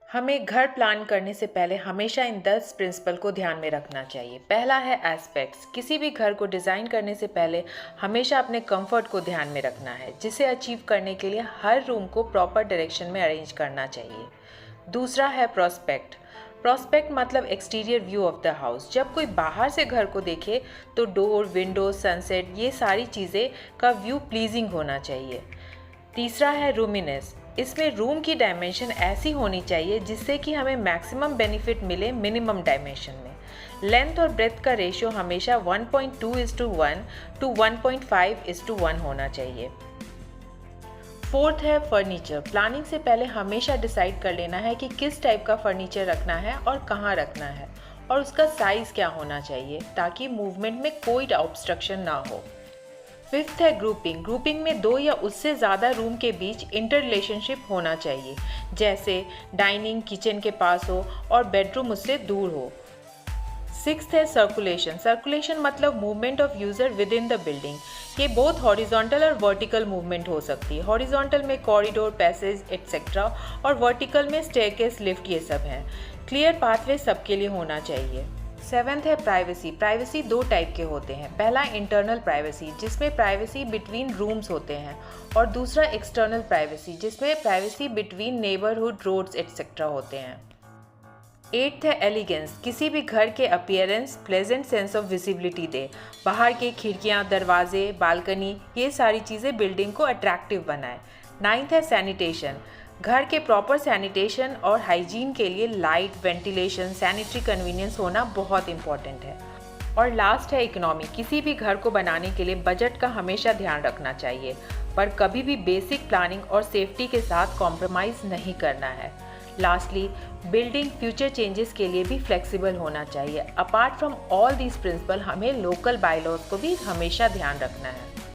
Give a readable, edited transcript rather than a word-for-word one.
हमें घर प्लान करने से पहले हमेशा इन 10 प्रिंसिपल को ध्यान में रखना चाहिए। पहला है एस्पेक्ट्स। किसी भी घर को डिज़ाइन करने से पहले हमेशा अपने कंफर्ट को ध्यान में रखना है, जिसे अचीव करने के लिए हर रूम को प्रॉपर डायरेक्शन में अरेंज करना चाहिए। दूसरा है प्रोस्पेक्ट। प्रोस्पेक्ट मतलब exterior view of the house. जब कोई बाहर से घर को देखे तो डोर, विंडो, सनसेट, ये सारी चीज़ें का व्यू प्लीजिंग होना चाहिए। तीसरा है रूमिनेस। इसमें रूम की डायमेंशन ऐसी होनी चाहिए जिससे कि हमें मैक्सिमम बेनिफिट मिले मिनिमम डायमेंशन में। लेंथ और ब्रेथ का रेशियो हमेशा 1.2:1 टू 1.5:1 होना चाहिए। फोर्थ है फर्नीचर। प्लानिंग से पहले हमेशा डिसाइड कर लेना है कि किस टाइप का फर्नीचर रखना है और कहाँ रखना है, और उसका साइज़ क्या होना चाहिए ताकि मूवमेंट में कोई ऑब्स्ट्रक्शन ना हो। फिफ्थ है ग्रुपिंग। ग्रुपिंग में 2 या उससे ज़्यादा रूम के बीच इंटर रिलेशनशिप होना चाहिए, जैसे डाइनिंग किचन के पास हो और बेडरूम उससे दूर हो। सिक्स्थ है सर्कुलेशन। सर्कुलेशन मतलब movement of user with in the building. ये बहुत हॉरिजॉन्टल और वर्टिकल मूवमेंट हो सकती है। हॉरिजॉन्टल में कॉरिडोर, पैसेज एट्सेट्रा, और वर्टिकल में स्टेयरकेस, लिफ्ट, ये सब हैं। क्लियर पाथवे सबके लिए होना चाहिए। सेवेंथ है प्राइवेसी। प्राइवेसी 2 टाइप के होते हैं। पहला इंटरनल प्राइवेसी, जिसमें प्राइवेसी बिटवीन रूम्स होते हैं, और दूसरा एक्सटर्नल प्राइवेसी, जिसमें privacy between neighbourhood, roads etcetera होते हैं। एट्थ है एलिगेंस। किसी भी घर के appearance pleasant sense of visibility दे। बाहर के खिड़कियाँ, दरवाजे, बालकनी, ये सारी चीज़ें बिल्डिंग को अट्रैक्टिव बनाए। नाइन्थ है सैनिटेशन। घर के प्रॉपर सैनिटेशन और हाइजीन के लिए लाइट, वेंटिलेशन, सैनिटरी कन्वीनियंस होना बहुत इंपॉर्टेंट है। और लास्ट है इकोनॉमी। किसी भी घर को बनाने के लिए बजट का हमेशा ध्यान रखना चाहिए, पर कभी भी बेसिक प्लानिंग और सेफ्टी के साथ कॉम्प्रोमाइज़ नहीं करना है। लास्टली, बिल्डिंग फ्यूचर चेंजेस के लिए भी फ्लेक्सिबल होना चाहिए। Apart from all these principal, हमें लोकल बायलॉज को भी हमेशा ध्यान रखना है।